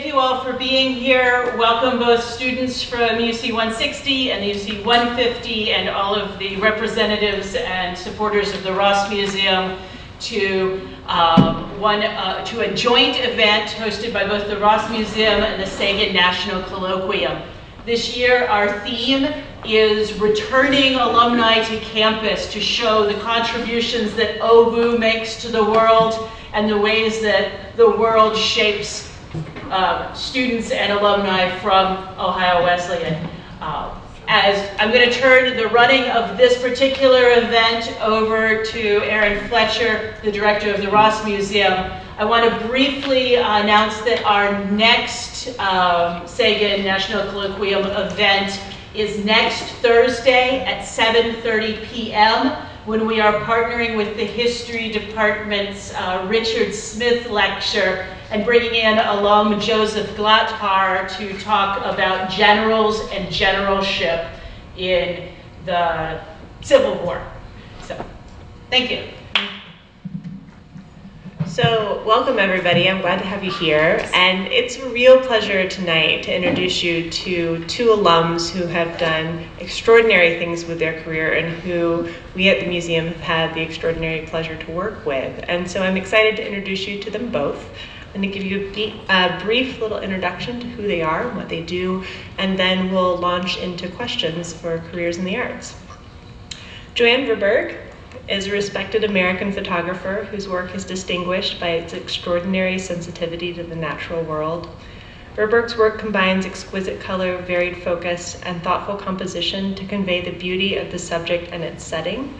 thank you all for being here. Welcome both students from UC 160 and UC 150 and all of the representatives and supporters of the Ross Museum to a joint event hosted by both the Ross Museum and the Sagan National Colloquium. This year our theme is returning alumni to campus to show the contributions that OVU makes to the world and the ways that the world shapes students and alumni from Ohio Wesleyan. As I'm going to turn the running of this particular event over to Erin Fletcher, the director of the Ross Museum, I want to briefly announce that our next Sagan National Colloquium event is next Thursday at 7:30 p.m. when we are partnering with the History Department's Richard Smith Lecture and bringing in alum Joseph Glatthaar to talk about generals and generalship in the Civil War. So, thank you. So, welcome everybody. I'm glad to have you here. And it's a real pleasure tonight to introduce you to two alums who have done extraordinary things with their career and who we at the museum have had the extraordinary pleasure to work with. And so I'm excited to introduce you to them both. I'm going to give you a brief little introduction to who they are and what they do, and then we'll launch into questions for careers in the arts. JoAnn Verburg is a respected American photographer whose work is distinguished by its extraordinary sensitivity to the natural world. Verburg's work combines exquisite color, varied focus, and thoughtful composition to convey the beauty of the subject and its setting.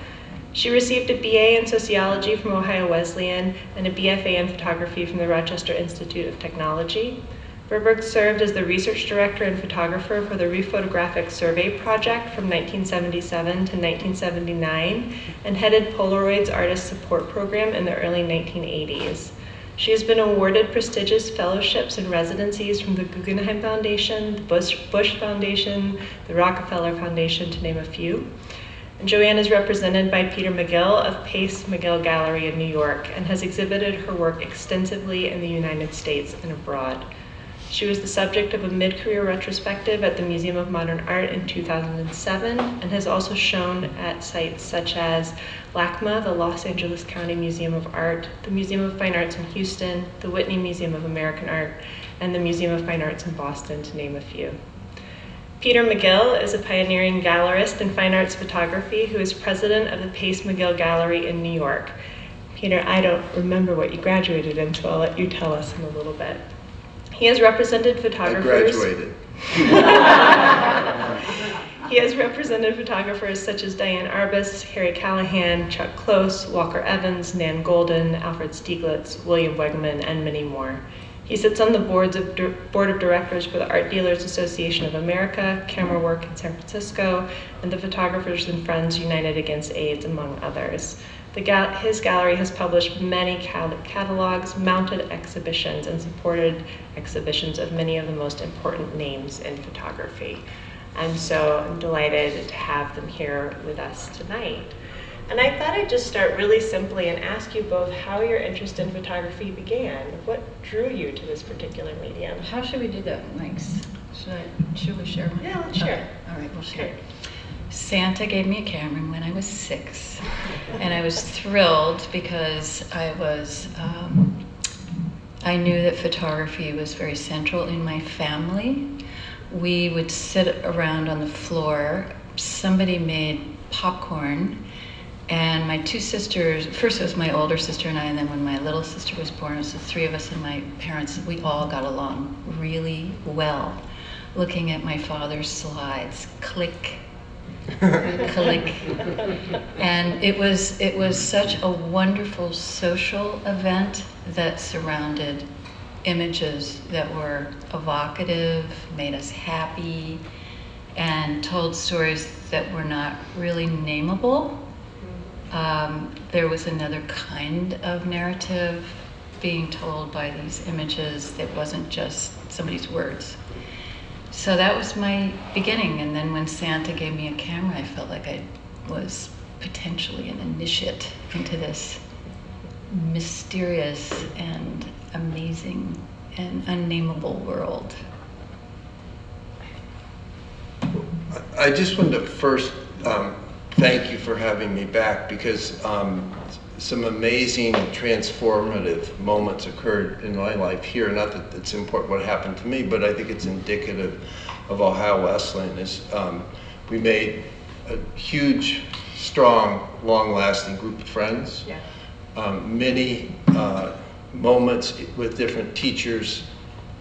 She received a BA in sociology from Ohio Wesleyan and a BFA in photography from the Rochester Institute of Technology. Verburg served as the research director and photographer for the Rephotographic Survey Project from 1977 to 1979 and headed Polaroid's Artist Support Program in the early 1980s. She has been awarded prestigious fellowships and residencies from the Guggenheim Foundation, the Bush Foundation, the Rockefeller Foundation, to name a few. And JoAnn is represented by Peter MacGill of Pace MacGill Gallery in New York and has exhibited her work extensively in the United States and abroad. She was the subject of a mid-career retrospective at the Museum of Modern Art in 2007 and has also shown at sites such as LACMA, the Los Angeles County Museum of Art, the Museum of Fine Arts in Houston, the Whitney Museum of American Art, and the Museum of Fine Arts in Boston, to name a few. Peter MacGill is a pioneering gallerist in fine arts photography who is president of the Pace MacGill Gallery in New York. Peter, I don't remember what you graduated in, so I'll let you tell us in a little bit. He has represented photographers. I graduated. He has represented photographers such as Diane Arbus, Harry Callahan, Chuck Close, Walker Evans, Nan Golden, Alfred Stieglitz, William Wegman, and many more. He sits on the board of directors for the Art Dealers Association of America, Camera Work in San Francisco, and the Photographers and Friends United Against AIDS, among others. His gallery has published many catalogs, mounted exhibitions, and supported exhibitions of many of the most important names in photography. And so I'm delighted to have them here with us tonight. And I thought I'd just start really simply and ask you both how your interest in photography began. What drew you to this particular medium? How should we do that? Thanks. Should we share? Yeah, let's share. Okay. All right, we'll share. Santa gave me a camera when I was 6, and I was thrilled because I knew that photography was very central in my family. We would sit around on the floor. Somebody made popcorn, and my two sisters, first it was my older sister and I, and then when my little sister was born, it was the three of us, and my parents, we all got along really well, looking at my father's slides, click, click. And it was such a wonderful social event that surrounded images that were evocative, made us happy, and told stories that were not really nameable. There was another kind of narrative being told by these images that wasn't just somebody's words. So that was my beginning, and then when Santa gave me a camera, I felt like I was potentially an initiate into this mysterious and amazing an unnameable world. I just wanted to first thank you for having me back, because some amazing transformative moments occurred in my life here. Not that it's important what happened to me, but I think it's indicative of Ohio Wesleyan. We made a huge, strong, long-lasting group of friends. Yeah. Many moments with different teachers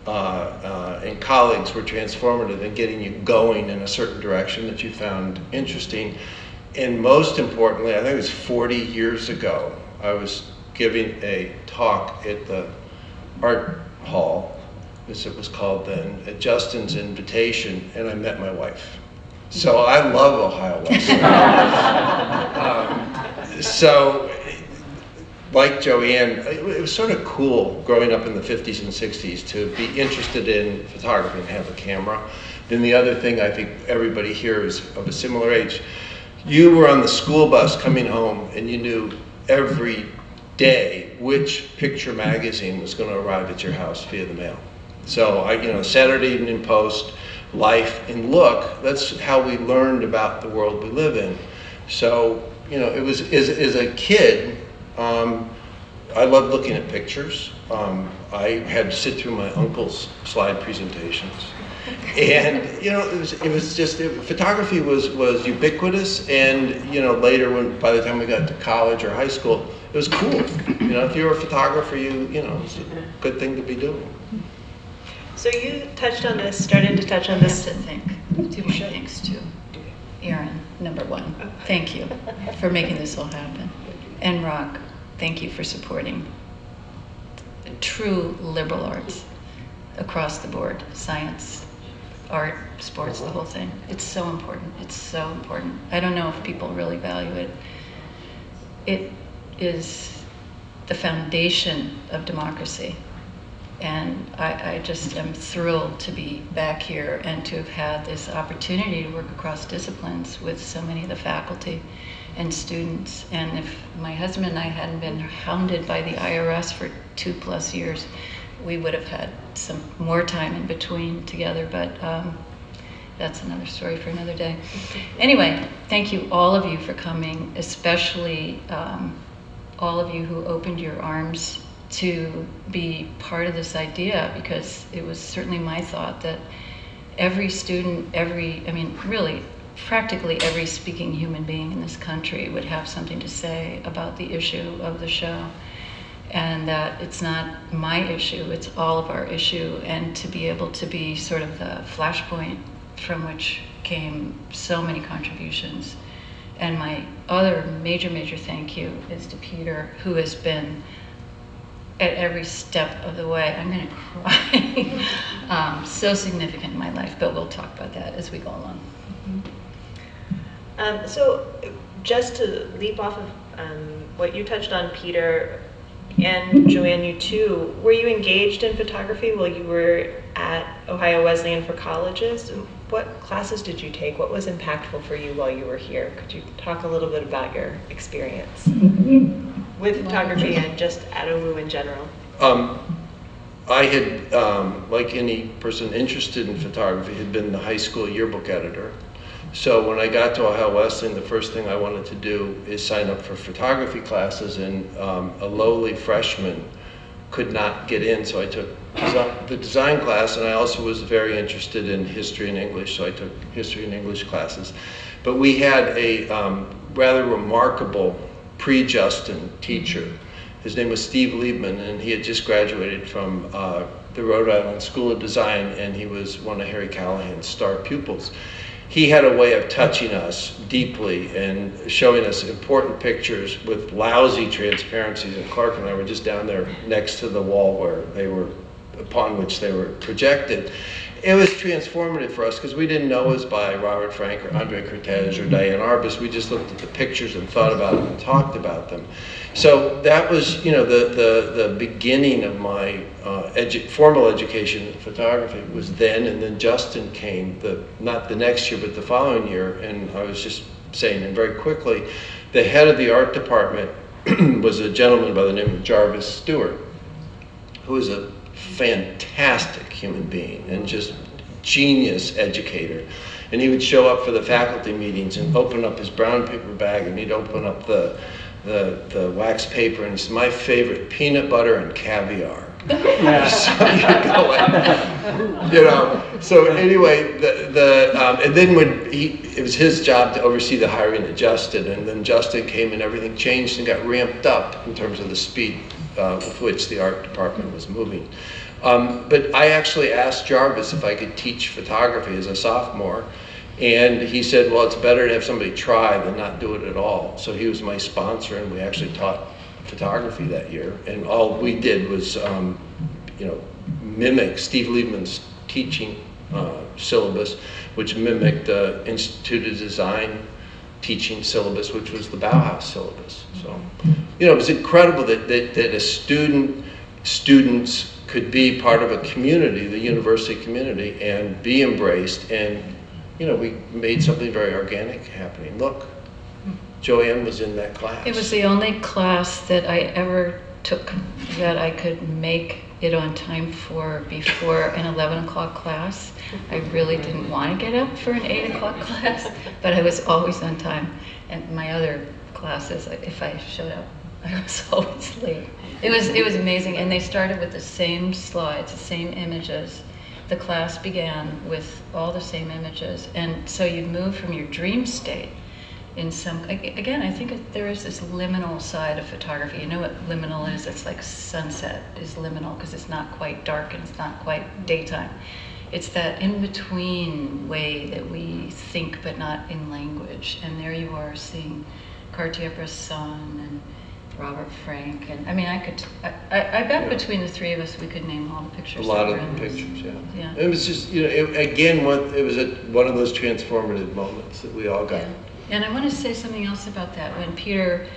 and colleagues were transformative in getting you going in a certain direction that you found interesting. And most importantly, I think it was 40 years ago, I was giving a talk at the art hall, as it was called then, at Justin's invitation, and I met my wife. So I love Ohio Wesleyan. So, like JoAnn, it was sort of cool growing up in the 50s and 60s to be interested in photography and have a camera. Then the other thing, I think everybody here is of a similar age. You were on the school bus coming home, and you knew every day which picture magazine was going to arrive at your house via the mail. So Saturday Evening Post, Life, and Look, that's how we learned about the world we live in. So, it was, as a kid, I loved looking at pictures. I had to sit through my uncle's slide presentations. And photography was ubiquitous, and later, by the time we got to college or high school, it was cool. If you were a photographer, it's a good thing to be doing. So you started to touch on this. I have to do my thanks to Erin, number one. Thank you for making this all happen. And Rock, thank you for supporting true liberal arts across the board, science, art, sports, the whole thing. It's so important. It's so important. I don't know if people really value it. It is the foundation of democracy. And I just am thrilled to be back here and to have had this opportunity to work across disciplines with so many of the faculty and students. And if my husband and I hadn't been hounded by the IRS for 2+ years, we would have had some more time in between together, but that's another story for another day. Anyway, thank you, all of you, for coming, especially all of you who opened your arms to be part of this idea, because it was certainly my thought that every student, really practically every speaking human being in this country would have something to say about the issue of the show, and that it's not my issue, it's all of our issue, and to be able to be sort of the flashpoint from which came so many contributions. And my other major thank you is to Peter, who has been at every step of the way, I'm going to cry, so significant in my life, but we'll talk about that as we go along. So just to leap off of what you touched on, Peter, and JoAnn, you too, were you engaged in photography while you were at Ohio Wesleyan for colleges? What classes did you take? What was impactful for you while you were here? Could you talk a little bit about your experience with photography and just at OU in general? I had, like any person interested in photography, had been the high school yearbook editor. So when I got to Ohio Wesleyan, the first thing I wanted to do is sign up for photography classes, and a lowly freshman could not get in, so I took the design class, and I also was very interested in history and English, so I took history and English classes. But we had a rather remarkable pre-Justin teacher. His name was Steve Liebman, and he had just graduated from the Rhode Island School of Design, and he was one of Harry Callahan's star pupils. He had a way of touching us deeply and showing us important pictures with lousy transparencies, and Clark and I were just down there next to the wall upon which they were projected. It was transformative for us because we didn't know it was by Robert Frank or Andre Cortez or Diane Arbus. We just looked at the pictures and thought about them and talked about them. So that was, the beginning of my formal education in photography was then, and then Justin came, not the next year, but the following year, and I was just saying, and very quickly, the head of the art department was a gentleman by the name of Jarvis Stewart, who was a fantastic human being and just genius educator. And he would show up for the faculty meetings and open up his brown paper bag, and he'd open up the wax paper, and he said, "My favorite, peanut butter and caviar." So you go, so anyway, and then when it was his job to oversee the hiring of Justin, and then Justin came and everything changed and got ramped up in terms of the speed with which the art department was moving. But I actually asked Jarvis if I could teach photography as a sophomore, and he said, well, it's better to have somebody try than not do it at all. So he was my sponsor, and we actually taught photography that year, and all we did was mimic Steve Liebman's teaching syllabus, which mimicked the Institute of Design teaching syllabus, which was the Bauhaus syllabus. So it was incredible that students could be part of a community, the university community, and be embraced, and we made something very organic happening. Look, JoAnn was in that class. It was the only class that I ever took that I could make it on time for before an 11 o'clock class. I really didn't want to get up for an 8 o'clock class, but I was always on time. And my other classes, if I showed up, I was always late. It was amazing, and they started with the same slides, the same images. The class began with all the same images, and so you'd move from your dream state in some, again, I think there is this liminal side of photography. You know what liminal is? It's like sunset is liminal because it's not quite dark and it's not quite daytime. It's that in-between way that we think but not in language. And there you are seeing Cartier-Bresson and Robert Frank, and I mean, I bet between the three of us we could name all the pictures. A lot of the pictures, yeah. It was just, it was one of those transformative moments that we all got. Yeah. And I want to say something else about that. When Peter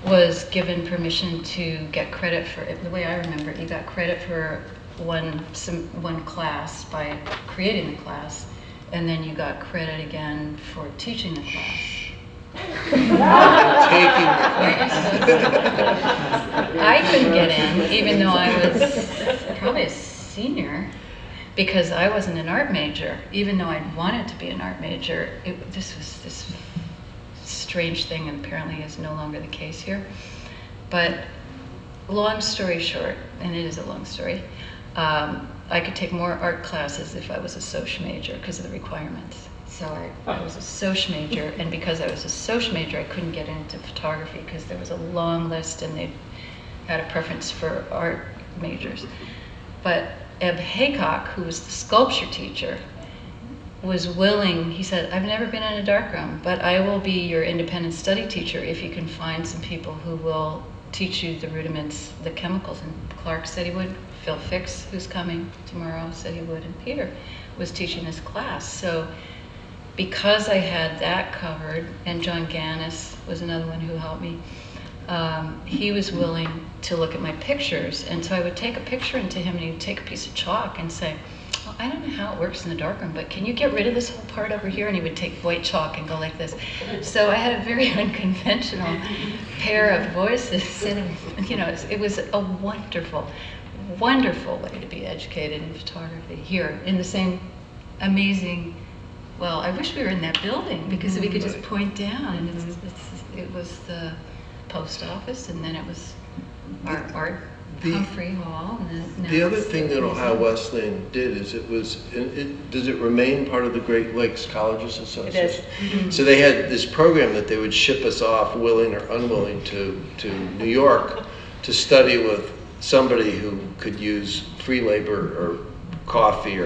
was given permission to get credit for it, the way I remember it, he got credit for one class by creating the class, and then you got credit again for teaching the class. I couldn't get in, even though I was probably a senior, because I wasn't an art major. Even though I'd wanted to be an art major, this was this strange thing, and apparently is no longer the case here. But long story short, and it is a long story, I could take more art classes if I was a soc major because of the requirements. So I was a soc major, and because I was a soc major, I couldn't get into photography because there was a long list and they had a preference for art majors. But Eb Haycock, who was the sculpture teacher, was willing. He said, I've never been in a darkroom, but I will be your independent study teacher if you can find some people who will teach you the rudiments, the chemicals. And Clark said he would. Phil Fix, who's coming tomorrow, said he would. And Peter was teaching this class. So because I had that covered, and John Gannis was another one who helped me, he was willing to look at my pictures. And so I would take a picture into him, and he'd take a piece of chalk and say, well, I don't know how it works in the darkroom, but can you get rid of this whole part over here? And he would take white chalk and go like this. So I had a very unconventional pair of voices. And, it was a wonderful, wonderful way to be educated in photography here in the same amazing. Well, I wish we were in that building because we could just point down, and it was the post office, and then it was Art Humphrey Hall. And then the other thing that Ohio Wesleyan did is does it remain part of the Great Lakes Colleges Association? It is. Mm-hmm. So they had this program that they would ship us off, willing or unwilling, to New York to study with somebody who could use free labor or coffee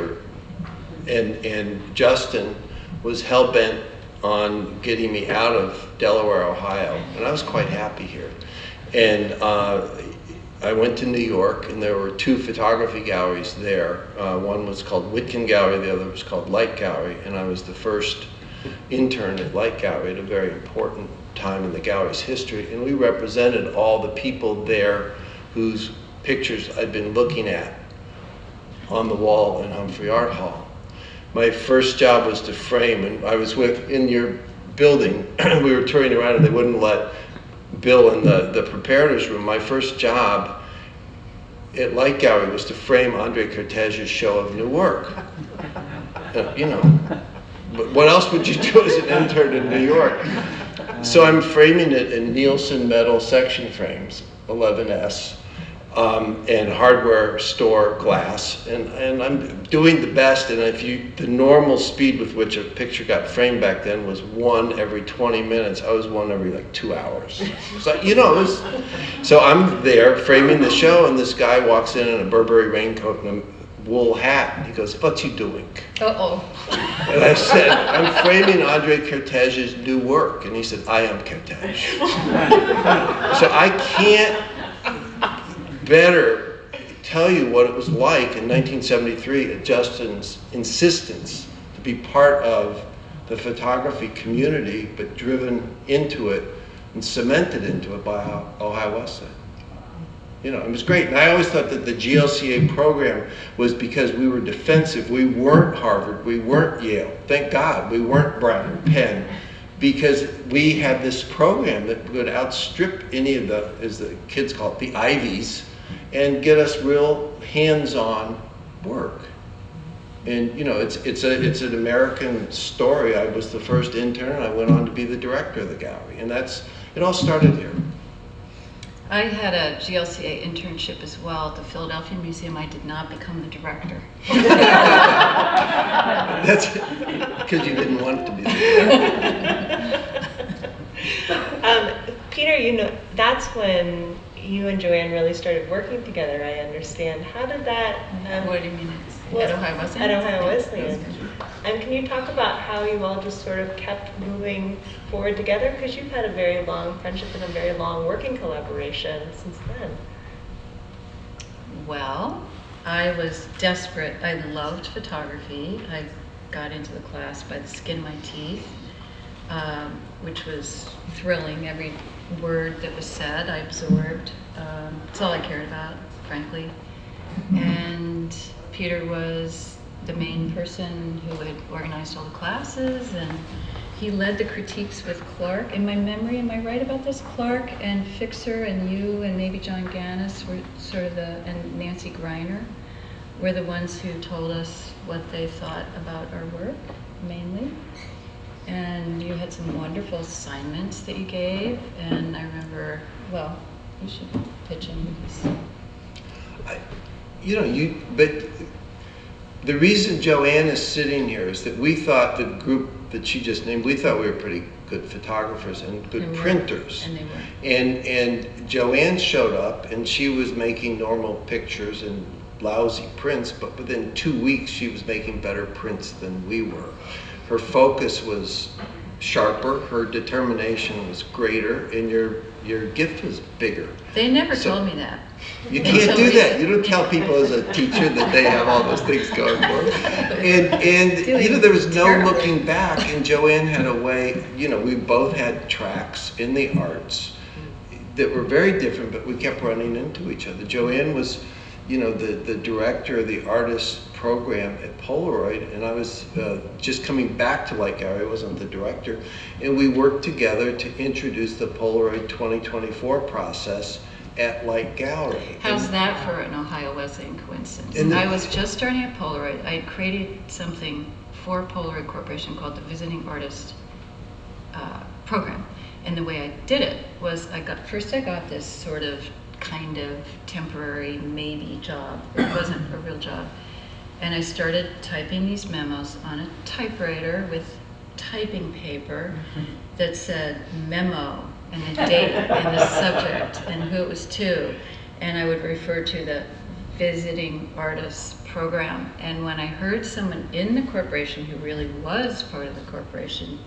and Justin was hell-bent on getting me out of Delaware, Ohio, and I was quite happy here. And I went to New York, and there were two photography galleries there. One was called Whitkin Gallery, the other was called Light Gallery, and I was the first intern at Light Gallery at a very important time in the gallery's history, and we represented all the people there whose pictures I'd been looking at on the wall in Humphrey Art Hall. My first job was to frame, and I was in your building, we were touring around and they wouldn't let Bill in the preparators room. My first job at Light Gallery was to frame Andre Kertész's show of new work. You know, but what else would you do as an intern in New York? So I'm framing it in Nielsen metal section frames, 11S, and hardware store glass, and I'm doing the best. And the normal speed with which a picture got framed back then was one every 20 minutes. I was one every like 2 hours. So so I'm there framing the show, and this guy walks in a Burberry raincoat and a wool hat, and he goes, "What you doing?" Uh-oh. And I said, "I'm framing Andre Kertész's new work." And he said, "I am Kertész." So I can't better tell you what it was like in 1973 at Justin's insistence to be part of the photography community, but driven into it and cemented into it by Ohio Wesleyan. You know, it was great. And I always thought that the GLCA program was because we were defensive. We weren't Harvard. We weren't Yale. Thank God we weren't Brown, Penn, because we had this program that would outstrip any of the, as the kids call it, the Ivies, and get us real hands-on work. And you know, it's an American story. I was the first intern. I went on to be the director of the gallery, and it all started here. I had a GLCA internship as well at the Philadelphia Museum. I did not become the director. That's because you didn't want to be the director. Peter, you know, that's when you and JoAnn really started working together, I understand. How did that... What do you mean? At Ohio Wesleyan? At Ohio Wesleyan. Can you talk about how you all just sort of kept moving forward together? Because you've had a very long friendship and a very long working collaboration since then. Well, I was desperate. I loved photography. I got into the class by the skin of my teeth, which was thrilling. Every word that was said, I absorbed. It's all I cared about, frankly. And Peter was the main person who had organized all the classes, and he led the critiques with Clark. In my memory, am I right about this? Clark and Fixer and you and maybe John Gannis were sort of and Nancy Greiner were the ones who told us what they thought about our work, mainly. And you had some wonderful assignments that you gave, and I remember, well, you should pitch in because... But the reason JoAnn is sitting here is that we thought the group that she just named, we thought we were pretty good photographers and good printers. And they were. And JoAnn showed up, and she was making normal pictures and lousy prints, but within 2 weeks she was making better prints than we were. Her focus was sharper, her determination was greater, and your gift was bigger. They never told me that. You can't do that. You don't tell people as a teacher that they have all those things going for them. And there was no looking back, and JoAnn had a way, we both had tracks in the arts that were very different, but we kept running into each other. JoAnn was, the director of the artist program at Polaroid, and I was just coming back to Light Gallery. I wasn't the director, and we worked together to introduce the Polaroid 2024 process at Light Gallery. How's that for an Ohio Wesleyan coincidence? I was just starting at Polaroid. I had created something for Polaroid Corporation called the Visiting Artist Program. And the way I did it was I got this sort of kind of temporary maybe job. It wasn't a real job. And I started typing these memos on a typewriter with typing paper that said memo and the date and the subject and who it was to. And I would refer to the Visiting Artists Program. And when I heard someone in the corporation who really was part of the corporation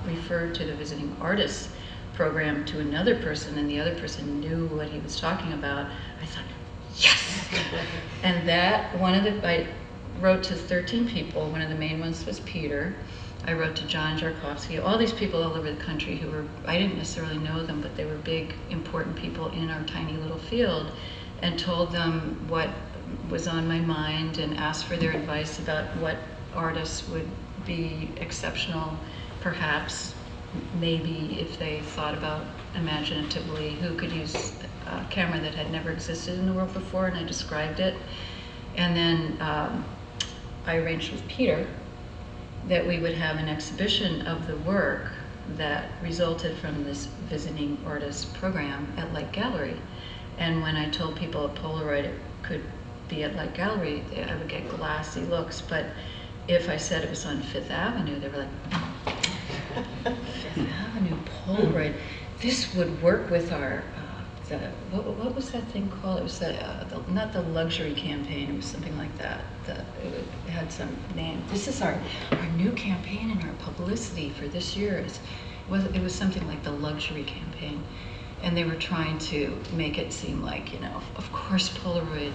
refer to the Visiting Artists Program to another person, and the other person knew what he was talking about, I thought, yes! And I wrote to 13 people. One of the main ones was Peter. I wrote to John Jarkovsky, all these people all over the country who were, I didn't necessarily know them, but they were big, important people in our tiny little field, and told them what was on my mind and asked for their advice about what artists would be exceptional, perhaps, maybe if they thought about imaginatively, who could use camera that had never existed in the world before, and I described it. And then I arranged with Peter that we would have an exhibition of the work that resulted from this visiting artist program at Light Gallery. And when I told people at Polaroid it could be at Light Gallery, I would get glassy looks. But if I said it was on Fifth Avenue, they were like, Fifth Avenue, Polaroid, this would work with our, what was that thing called? It was not the luxury campaign, it was something like that. It had some name. This is our new campaign and our publicity for this year. It was something like the luxury campaign. And they were trying to make it seem like, of course Polaroid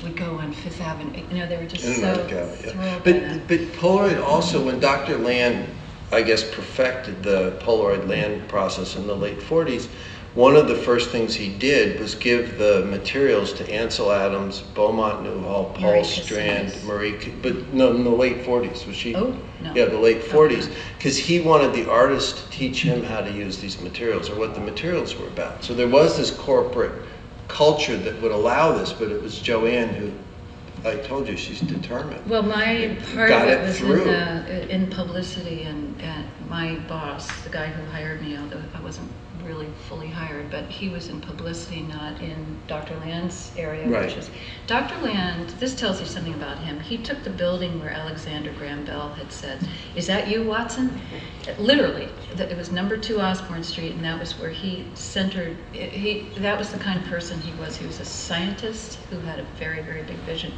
would go on Fifth Avenue. They were just so thrilled. But Polaroid also, when Dr. Land, I guess, perfected the Polaroid Land process in the late 40s, one of the first things he did was give the materials to Ansel Adams, Beaumont Newhall, Paul Marie Strand, Cassanis. but no, in the late 40s. Was she? Oh, no. Yeah, the late 40s. Because he wanted the artist to teach him how to use these materials or what the materials were about. So there was this corporate culture that would allow this, but it was JoAnn who, I told you, she's determined. Well, my part Got of it it was through. in publicity, and my boss, the guy who hired me, although I wasn't really fully hired, but he was in publicity, not in Dr. Land's area, Right. which is Dr. Land. This tells you something about him. He took the building where Alexander Graham Bell had said, "Is that you, Watson?" Literally, it was number 2 Osborne Street, and that was where he centered. That was the kind of person he was. He was a scientist who had a very, very big vision.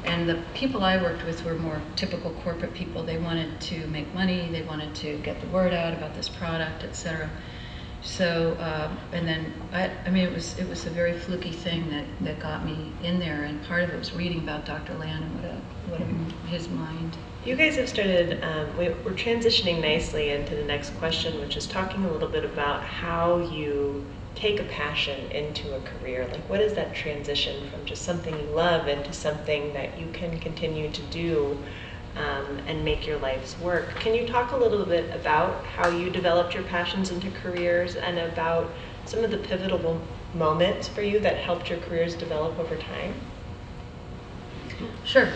And the people I worked with were more typical corporate people. They wanted to make money. They wanted to get the word out about this product, etc. So, and then, I mean, it was a very fluky thing that got me in there, and part of it was reading about Dr. Land and what his mind. You guys have started, we're transitioning nicely into the next question, which is talking a little bit about how you take a passion into a career. Like, what is that transition from just something you love into something that you can continue to do and make your life's work? Can you talk a little bit about how you developed your passions into careers and about some of the pivotal moments for you that helped your careers develop over time? Sure.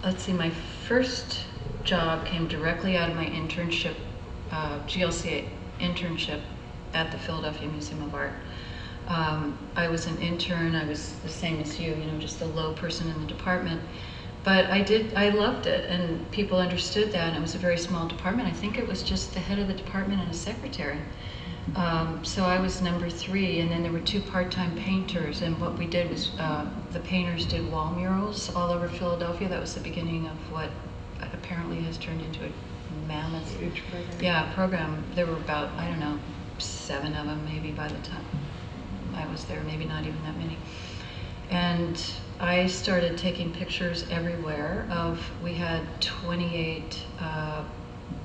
Let's see, my first job came directly out of my internship, GLC internship at the Philadelphia Museum of Art. I was an intern. I was the same as you, just a low person in the department. But I loved it, and people understood that, and it was a very small department. I think it was just the head of the department and a secretary. So I was number 3, and then there were 2 part-time painters, and what we did was the painters did wall murals all over Philadelphia. That was the beginning of what apparently has turned into a mammoth program. There were about, 7 of them maybe by the time I was there, maybe not even that many. And I started taking pictures everywhere we had 28,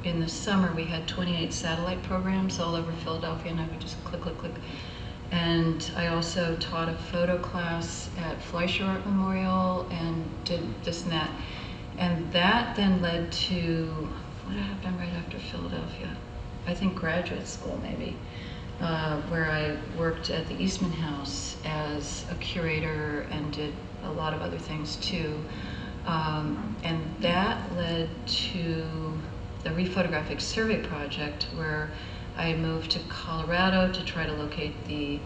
in the summer we had 28 satellite programs all over Philadelphia, and I would just click. And I also taught a photo class at Fleischer Art Memorial and did this and that. And that then led to, what happened right after Philadelphia? I think graduate school maybe. Where I worked at the Eastman House as a curator and did a lot of other things too. And that led to the Rephotographic Survey Project, where I moved to Colorado to try to locate the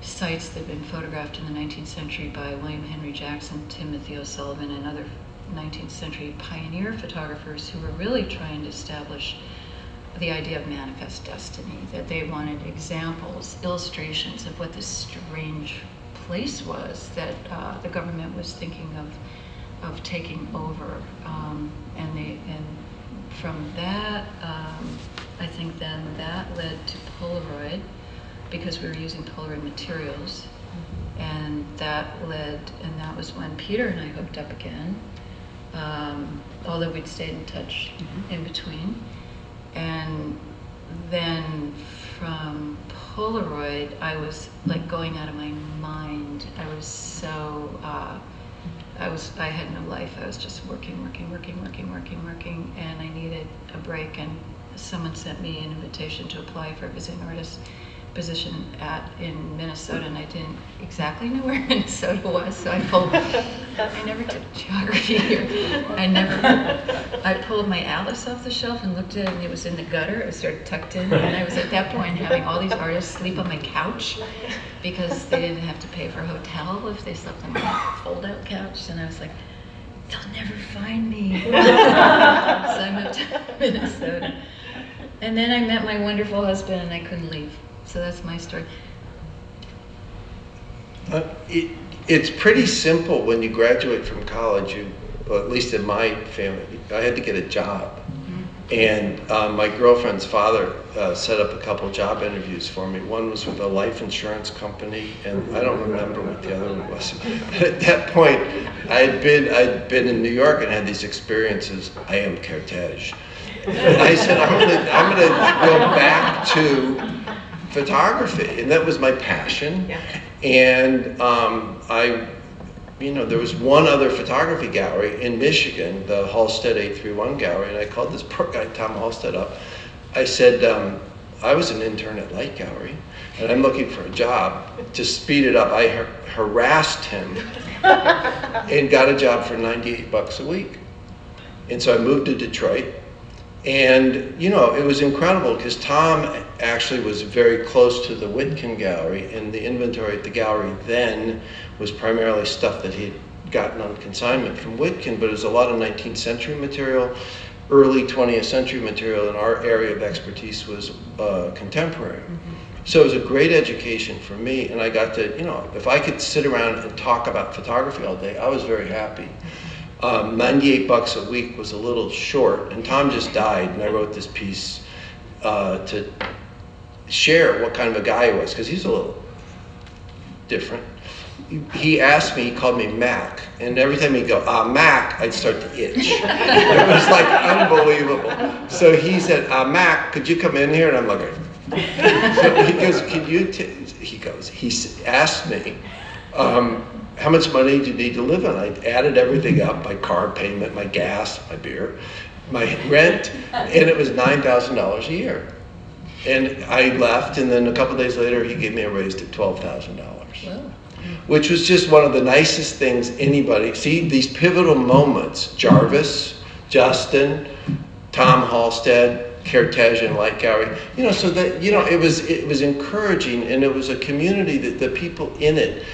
sites that had been photographed in the 19th century by William Henry Jackson, Timothy O'Sullivan, and other 19th century pioneer photographers who were really trying to establish the idea of manifest destiny, that they wanted examples, illustrations of what this strange place was that the government was thinking of taking over. And from that, I think then that led to Polaroid, because we were using Polaroid materials. And that was when Peter and I hooked up again, although we'd stayed in touch in between. And then from Polaroid, I was like going out of my mind. I was so, I had no life. I was just working, and I needed a break. And someone sent me an invitation to apply for a visiting artist position in Minnesota, and I didn't exactly know where Minnesota was, so I never took geography here. I pulled my atlas off the shelf and looked at it, and it was in the gutter. It was sort of tucked in, and I was at that point having all these artists sleep on my couch because they didn't have to pay for a hotel if they slept on my fold-out couch, and I was like, they'll never find me. So I moved to Minnesota. And then I met my wonderful husband, and I couldn't leave. So that's my story. It's pretty simple when you graduate from college. Well, at least in my family, I had to get a job. And my girlfriend's father set up a couple job interviews for me. One was with a life insurance company, and I don't remember what the other one was. But at that point, I'd been in New York and had these experiences. I am cortege. And I said, I'm gonna go back to photography, and that was my passion. Yeah. And there was one other photography gallery in Michigan, the Halstead 831 Gallery, and I called this poor guy, Tom Halstead, up. I said, I was an intern at Light Gallery, and I'm looking for a job. To speed it up, I harassed him and got a job for $98 a week. And so I moved to Detroit. And, it was incredible because Tom actually was very close to the Whitkin Gallery, and the inventory at the gallery then was primarily stuff that he'd gotten on consignment from Whitkin, but it was a lot of 19th century material, early 20th century material, and our area of expertise was contemporary. Mm-hmm. So it was a great education for me, and I got to, if I could sit around and talk about photography all day, I was very happy. $98 a week was a little short, and Tom just died, and I wrote this piece to share what kind of a guy he was, because he's a little different. He asked me, he called me Mac, and every time he'd go, Mac, I'd start to itch. It was like unbelievable. So he said, Mac, could you come in here? And I'm like, so he goes, he asked me, how much money do you need to live on? I added everything up, my car payment, my gas, my beer, my rent, and it was $9,000 a year. And I left, and then a couple days later, he gave me a raise to $12,000. Wow. Which was just one of the nicest things anybody, see these pivotal moments, Jarvis, Justin, Tom Halstead, Kertész and Light Gallery, so that, it was encouraging, and it was a community that the people in it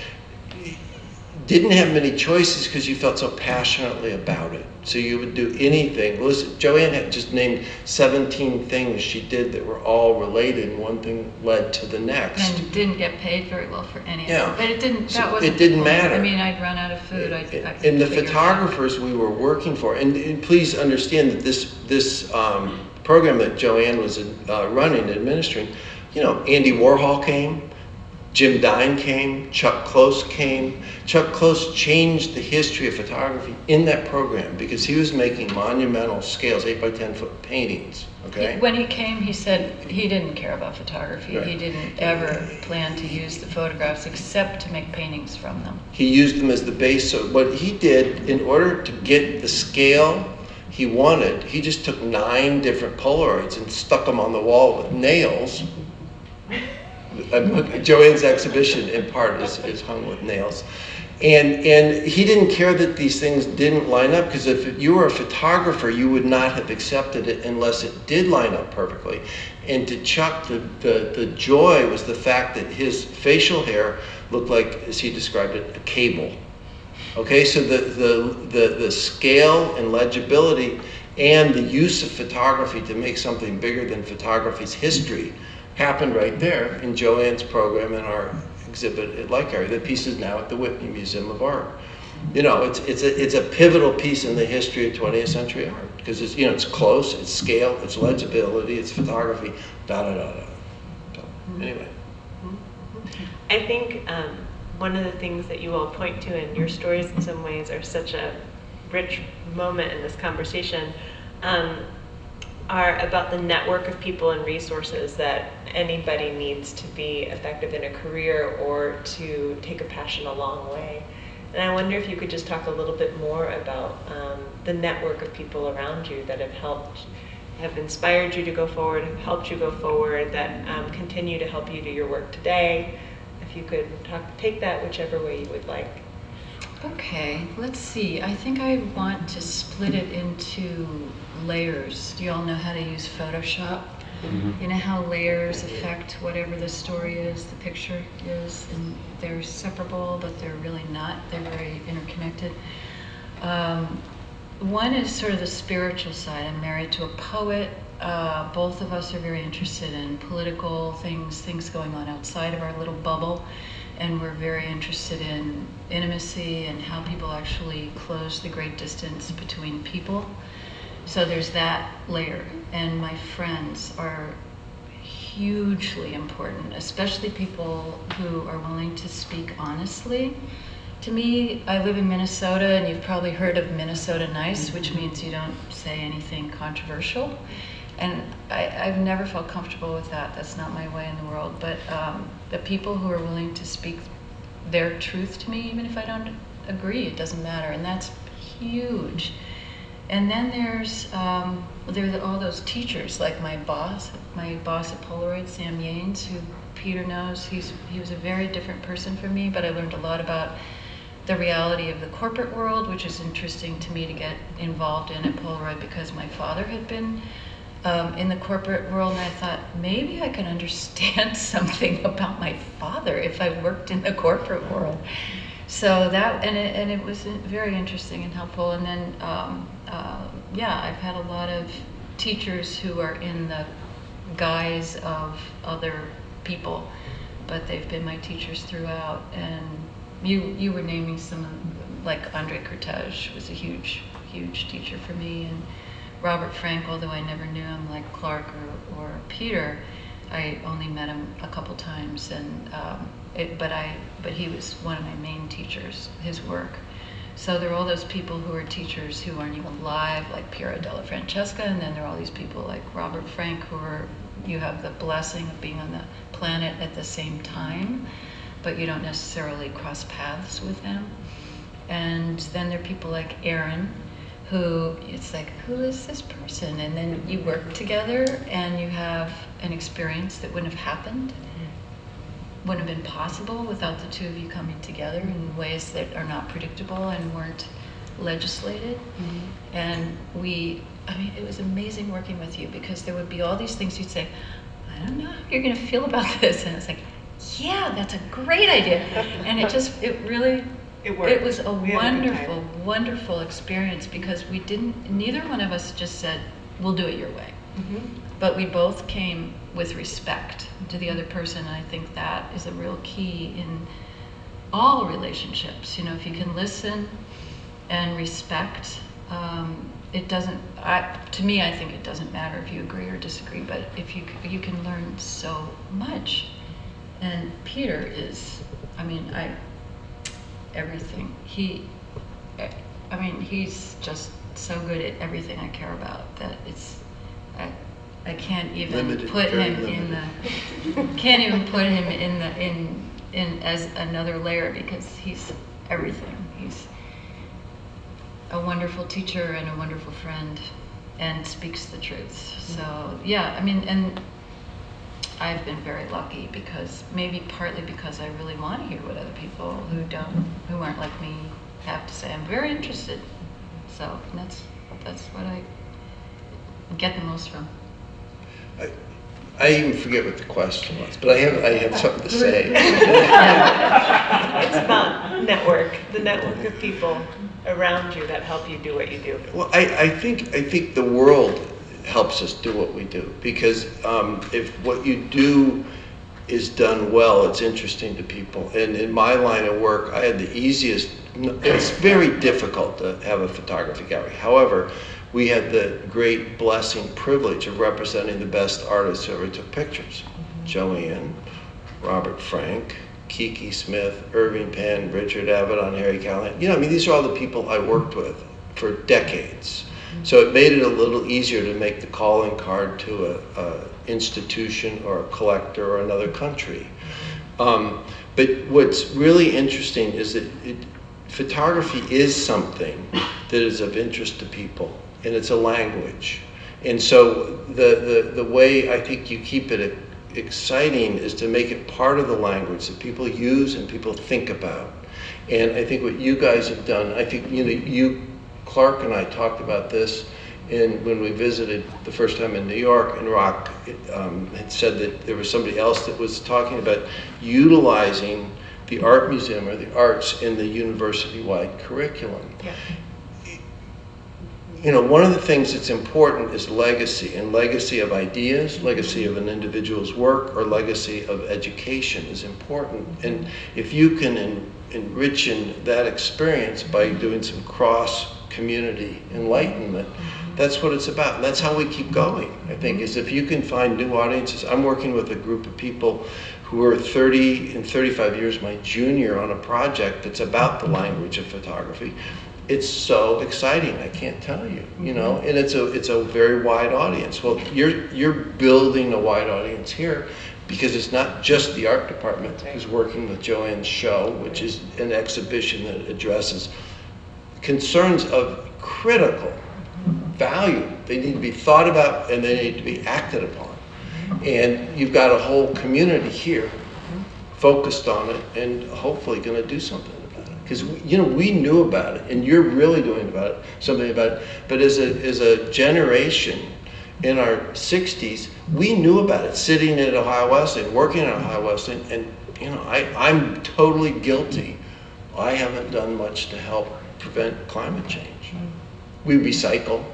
didn't have many choices because you felt so passionately about it. So you would do anything. Listen, JoAnn had just named 17 things she did that were all related, and one thing led to the next. And didn't get paid very well for any of yeah. it. But it didn't, so that wasn't it didn't matter. I mean, I'd run out of food. And the photographers we were working for, and please understand that this program that JoAnn was running, administering, Andy Warhol came, Jim Dine came, Chuck Close came. Chuck Close changed the history of photography in that program because he was making monumental scales, 8 by 10 foot paintings, okay? When he came, he said he didn't care about photography. Right. He didn't ever plan to use the photographs except to make paintings from them. He used them as the base. So what he did, in order to get the scale he wanted, he just took 9 different Polaroids and stuck them on the wall with nails. JoAnn's exhibition in part is hung with nails. And he didn't care that these things didn't line up, because if you were a photographer, you would not have accepted it unless it did line up perfectly. And to Chuck, the joy was the fact that his facial hair looked like, as he described it, a cable. Okay, so the scale and legibility and the use of photography to make something bigger than photography's history happened right there in JoAnn's program and our exhibit at Light Gallery. That piece is now at the Whitney Museum of Art. It's a pivotal piece in the history of 20th century art because it's close, it's scale, it's legibility, it's photography, So anyway. I think one of the things that you all point to in your stories in some ways are such a rich moment in this conversation are about the network of people and resources that anybody needs to be effective in a career or to take a passion a long way. And I wonder if you could just talk a little bit more about the network of people around you that have helped have inspired you to go forward, have helped you go forward, that continue to help you do your work today. If you could take that whichever way you would like. Okay, let's see. I think I want to split it into layers. Do you all know how to use Photoshop? Mm-hmm. You know how layers affect whatever the story is, the picture is, and they're separable, but they're really not. They're very interconnected. One is sort of the spiritual side. I'm married to a poet. Both of us are very interested in political things going on outside of our little bubble. And we're very interested in intimacy and how people actually close the great distance between people. So there's that layer. And my friends are hugely important, especially people who are willing to speak honestly. To me, I live in Minnesota, and you've probably heard of Minnesota Nice, which means you don't say anything controversial. And I've never felt comfortable with that. That's not my way in the world. But the people who are willing to speak their truth to me, even if I don't agree, it doesn't matter. And that's huge. And then there's all those teachers, like my boss at Polaroid, Sam Yanes, who Peter knows. He was a very different person from me, but I learned a lot about the reality of the corporate world, which is interesting to me to get involved in at Polaroid because my father had been in the corporate world, and I thought maybe I can understand something about my father if I worked in the corporate world. So that, and it was very interesting and helpful. And then, I've had a lot of teachers who are in the guise of other people, but they've been my teachers throughout. And you were naming some, like Andre Cortege was a huge teacher for me, and Robert Frank, although I never knew him like Clark or Peter, I only met him a couple times, and but he was one of my main teachers, his work. So there are all those people who are teachers who aren't even alive, like Piero della Francesca, and then there are all these people like Robert Frank you have the blessing of being on the planet at the same time, but you don't necessarily cross paths with them. And then there are people like Aaron, who it's like, who is this person? And then you work together and you have an experience that wouldn't have happened, wouldn't have been possible without the two of you coming together in ways that are not predictable and weren't legislated. Mm-hmm. And it was amazing working with you, because there would be all these things you'd say, I don't know how you're gonna feel about this. And it's like, yeah, that's a great idea. And it worked. It was a wonderful, wonderful experience, because neither one of us just said, we'll do it your way. Mm-hmm. But we both came with respect to the other person, and I think that is a real key in all relationships. You know, if you can listen and respect, to me, I think it doesn't matter if you agree or disagree, but if you can learn so much. And Peter is, everything. He's just so good at everything I care about that I can't even put him in as another layer, because he's everything. He's a wonderful teacher and a wonderful friend, and speaks the truth. So and I've been very lucky, because maybe partly because I really want to hear what other people who aren't like me have to say. I'm very interested. So that's what I get the most from. I even forget what the question was, but I have something to say. It's about the network of people around you that help you do what you do. Well, I think the world helps us do what we do, because if what you do is done well, it's interesting to people. And in my line of work, I had the easiest. It's very difficult to have a photography gallery. However, we had the great blessing, privilege of representing the best artists who ever took pictures. JoAnn, Robert Frank, Kiki Smith, Irving Penn, Richard Avedon, Harry Callahan. These are all the people I worked with for decades. So it made it a little easier to make the calling card to a institution or a collector or another country. But what's really interesting is that photography is something that is of interest to people, and it's a language. And so the way I think you keep it exciting is to make it part of the language that people use and people think about. And I think what you guys have done, I think, Clark and I talked about this when we visited the first time in New York, and Rock had said that there was somebody else that was talking about utilizing the art museum or the arts in the university-wide curriculum. Yeah. One of the things that's important is legacy, and legacy of ideas, legacy of an individual's work, or legacy of education is important. And if you can enrich that experience by doing some cross-community enlightenment, that's what it's about. And that's how we keep going, I think, is if you can find new audiences. I'm working with a group of people who are 30 and 35 years my junior on a project that's about the language of photography. It's so exciting, I can't tell you, and it's a very wide audience. Well, you're building a wide audience here because it's not just the art department who's working with JoAnn's show, which is an exhibition that addresses concerns of critical value. They need to be thought about and they need to be acted upon. And you've got a whole community here focused on it and hopefully going to do something. Because we knew about it, and you're really doing something about it. But as a generation in our 60s, we knew about it, sitting at Ohio Wesleyan, working at Ohio Wesleyan, and I'm totally guilty. I haven't done much to help prevent climate change. We recycle,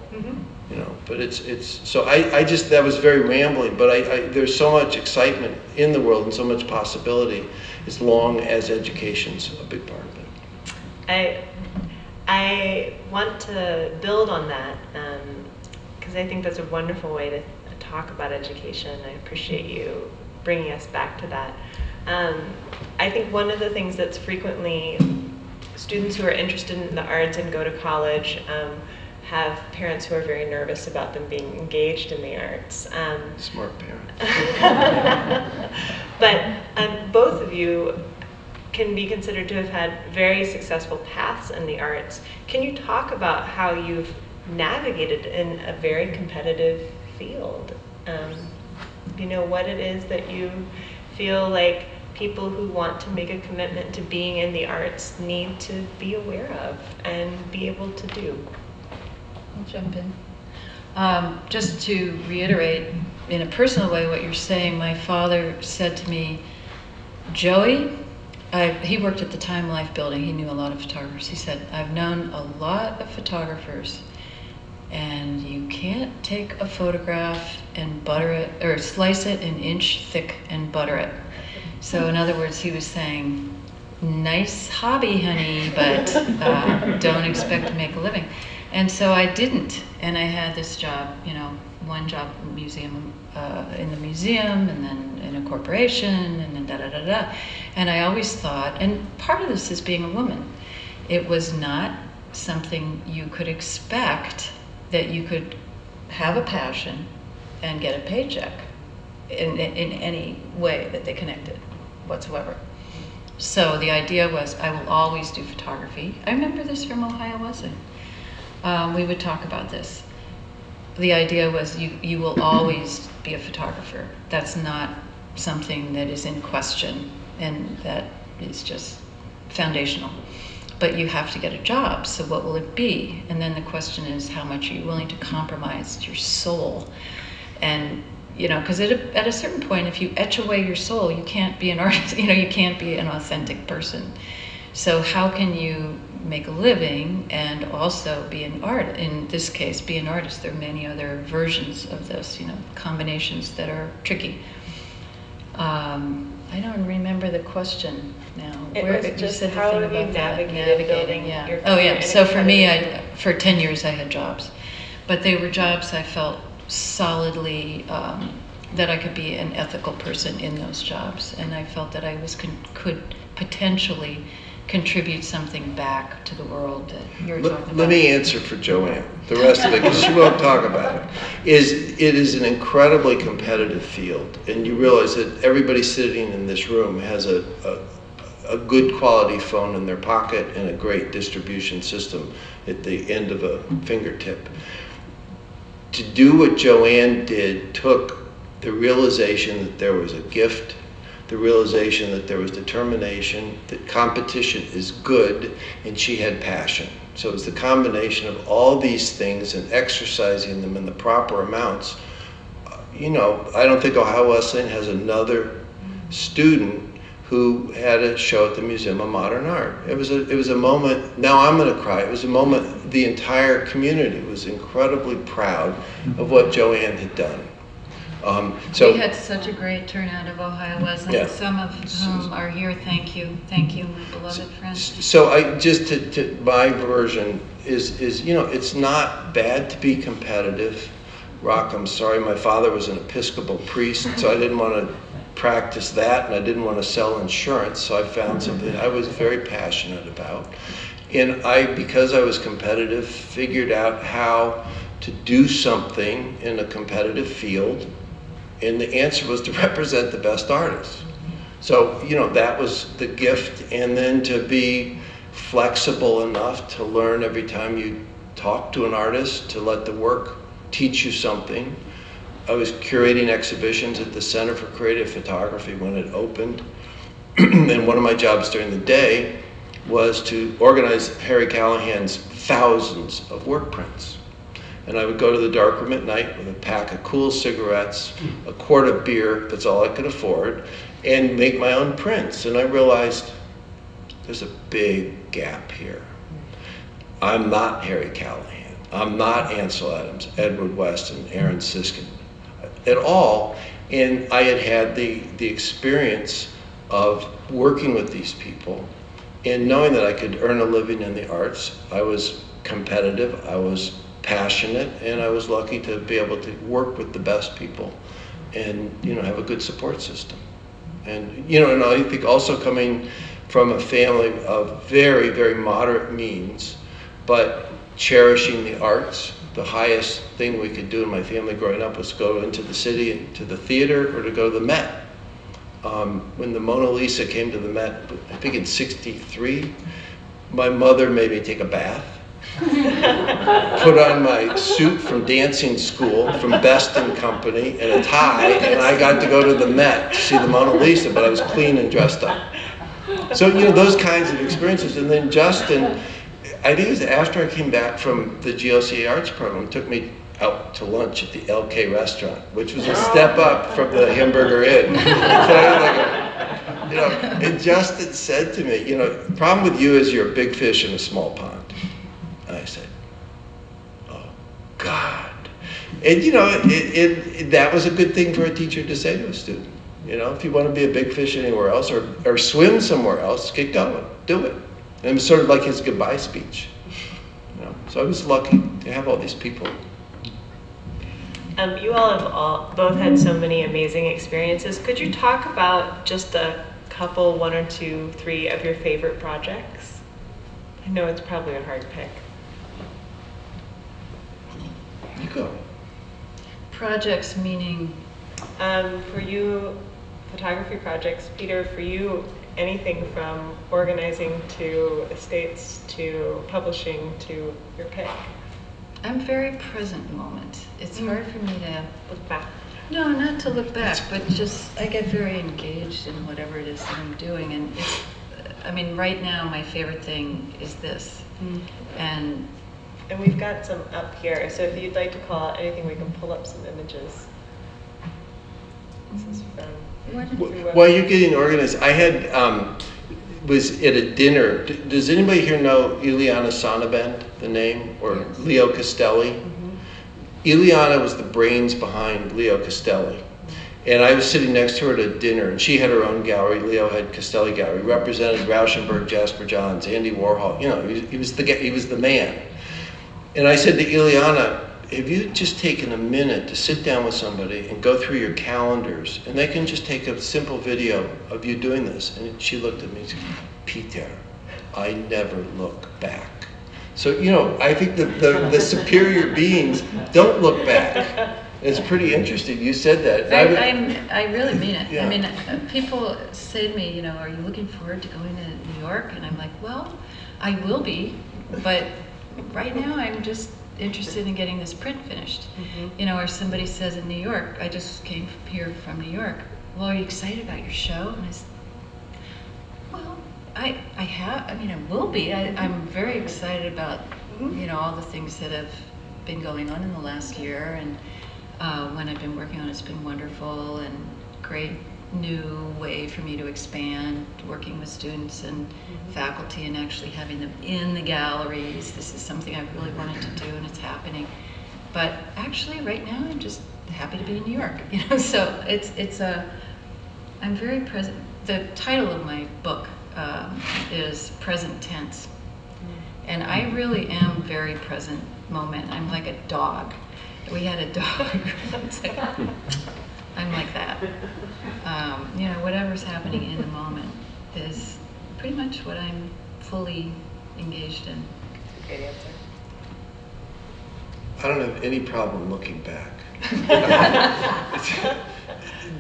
but it's so I just, that was very rambling. But there's so much excitement in the world and so much possibility, as long as education's a big part of it. I want to build on that because I think that's a wonderful way to talk about education. I appreciate you bringing us back to that. I think one of the things that's frequently students who are interested in the arts and go to college have parents who are very nervous about them being engaged in the arts. Smart parents. But both of you can be considered to have had very successful paths in the arts. Can you talk about how you've navigated in a very competitive field? What it is that you feel like people who want to make a commitment to being in the arts need to be aware of and be able to do? I'll jump in. Just to reiterate in a personal way what you're saying, my father said to me, Joey, he worked at the Time Life building. He knew a lot of photographers. He said, I've known a lot of photographers, and you can't take a photograph and butter it, or slice it an inch thick and butter it. So in other words, he was saying, nice hobby, honey, but don't expect to make a living. And so I didn't. And I had this job, one job in the museum, and then in a corporation, and then da-da-da-da. And I always thought, and part of this is being a woman, it was not something you could expect that you could have a passion and get a paycheck in any way that they connected whatsoever. So the idea was, I will always do photography. I remember this from Ohio Wesleyan. We would talk about this. The idea was you will always be a photographer. That's not something that is in question, and that is just foundational. But you have to get a job, so what will it be? And then the question is, how much are you willing to compromise your soul? And because at a certain point, if you etch away your soul, you can't be an artist. You can't be an authentic person. So how can you make a living and also be an artist? In this case, be an artist. There are many other versions of this, combinations that are tricky. I don't remember the question now. It was just how have you navigated building your career? Oh yeah, so for me, for 10 years I had jobs. But they were jobs I felt solidly that I could be an ethical person in those jobs. And I felt that I could potentially contribute something back to the world that you're talking about. Let me answer for JoAnn. The rest of it, because she won't talk about it. It is an incredibly competitive field, and you realize that everybody sitting in this room has a good quality phone in their pocket and a great distribution system at the end of a fingertip. to do what JoAnn did took the realization that there was a gift, the realization that there was determination, that competition is good, and she had passion. So it was the combination of all these things and exercising them in the proper amounts. You know, I don't think Ohio Wesleyan has another student who had a show at the Museum of Modern Art. It was a moment, now I'm gonna cry, it was a moment the entire community was incredibly proud of what JoAnn had done. We had such a great turnout of Ohio Wesleyan, Yeah. some of whom are here. Thank you, my beloved friends. So I just, my version is, you know, it's not bad to be competitive. Rock, I'm sorry, my father was an Episcopal priest, so I didn't want to practice that, and I didn't want to sell insurance, so I found something I was very passionate about. And because I was competitive, figured out how to do something in a competitive field, and the answer was to represent the best artists. So, you know, that was the gift, and then to be flexible enough to learn every time you talk to an artist, to let the work teach you something. I was curating exhibitions at the Center for Creative Photography when it opened. And one of my jobs during the day was to organize Harry Callahan's thousands of work prints. And I would go to the darkroom at night with a pack of cool cigarettes, a quart of beer, that's all I could afford, and make my own prints. And I realized there's a big gap here. I'm not Harry Callahan. I'm not Ansel Adams, Edward West, and Aaron Siskin at all. And I had had the experience of working with these people and knowing that I could earn a living in the arts. I was competitive, I was passionate, and I was lucky to be able to work with the best people and, you know, have a good support system. And, you know, and I think also coming from a family of very, very moderate means, but cherishing the arts. The highest thing we could do in my family growing up was go into the city and to the theater or to go to the Met. When the Mona Lisa came to the Met, I think in '63, my mother made me take a bath, put on my suit from dancing school from Best and Company and a tie, and I got to go to the Met to see the Mona Lisa, but I was clean and dressed up. So, you know, those kinds of experiences. And then Justin, I think it was after I came back from the GLCA Arts program, took me out to lunch at the LK restaurant, which was a step up from the Hamburger Inn. So I was like, you know, and Justin said to me, you know, the problem with you is you're a big fish in a small pond. And I said, oh, God. And, you know, that was a good thing for a teacher to say to a student. You know, if you want to be a big fish anywhere else or swim somewhere else, get going, do it. And it was sort of like his goodbye speech. You know? So I was lucky to have all these people. You all have both had so many amazing experiences. Could you talk about just a couple, one or two, three of your favorite projects? I know it's probably a hard pick. You go. Projects meaning? For you, photography projects. Peter, for you, anything from organizing to estates to publishing to your pick. I'm very present moment. It's hard for me to Look back. No, not to look back, but just I get very engaged in whatever it is that I'm doing, and it's, I mean, right now my favorite thing is this, and we've got some up here, so if you'd like to call out anything, we can pull up some images. This is from. While you're getting organized, I had was at a dinner. Does anybody here know Ileana Sonnabend, the name, or Yes. Leo Castelli? Ileana was the brains behind Leo Castelli. And I was sitting next to her at a dinner, and she had her own gallery. Leo had Castelli Gallery, represented Rauschenberg, Jasper Johns, Andy Warhol. You know, he was the man. And I said to Ileana, have you just taken a minute to sit down with somebody and go through your calendars, and they can just take a simple video of you doing this? And she looked at me and said, Peter, I never look back. So, you know, I think the superior beings don't look back. It's pretty interesting. You said that. I really mean it. Yeah. I mean, people say to me, you know, are you looking forward to going to New York? And I'm like, well, I will be, but right now I'm just interested in getting this print finished. You know, or somebody says in New York, I just came here from New York, well, are you excited about your show? And I said, well, I will be. I'm very excited about, you know, all the things that have been going on in the last year, and when I've been working on it's been wonderful and great new way for me to expand, working with students and faculty and actually having them in the galleries. This is something I've really wanted to do, and it's happening. But actually right now I'm just happy to be in New York, you know, so I'm very present. The title of my book is Present Tense. And I really am very present moment. I'm like a dog. We had a dog. I'm like that. You know, whatever's happening in the moment is pretty much what I'm fully engaged in. Good answer. I don't have any problem looking back.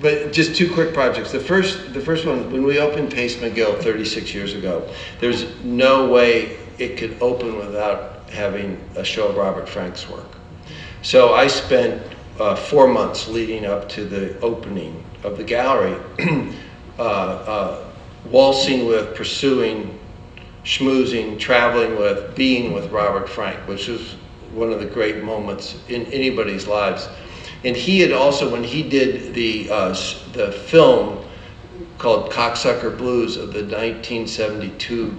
But just two quick projects. The first one, when we opened Peter MacGill 36 years ago, there's no way it could open without having a show of Robert Frank's work. So I spent 4 months leading up to the opening of the gallery, waltzing with, pursuing, schmoozing, traveling with, being with Robert Frank, which was one of the great moments in anybody's lives. And he had also, when he did the film called Cocksucker Blues of the 1972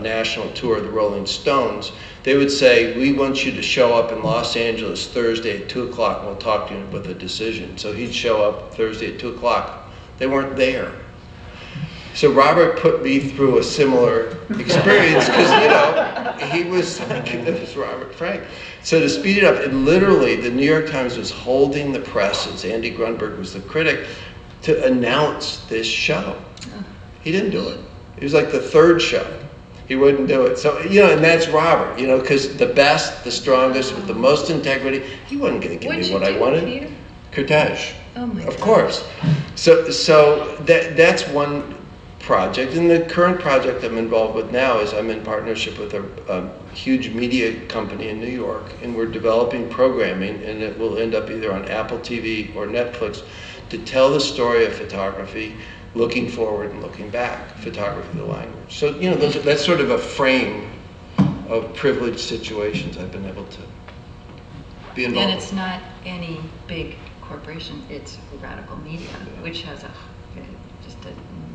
national tour of the Rolling Stones, they would say, we want you to show up in Los Angeles Thursday at 2 o'clock and we'll talk to you with a decision. So he'd show up Thursday at 2 o'clock. They weren't there. So Robert put me through a similar experience because, you know, he was like, this is Robert Frank. So to speed it up, it literally, the New York Times was holding the press, as Andy Grunberg was the critic, to announce this show. He didn't do it. It was like the third show. He wouldn't do it. So, you know, and that's Robert, you know, because the best, the strongest, with the most integrity, he wasn't going to give me what I wanted. Peter? Cortege. Oh my God. Of course. So that's one project. And the current project I'm involved with now is I'm in partnership with a huge media company in New York, and we're developing programming, and it will end up either on Apple TV or Netflix, to tell the story of photography, looking forward and looking back, photography, the language. So, you know, that's sort of a frame of privileged situations I've been able to be involved And with. it's not any big corporation, it's Radical Media, which has just a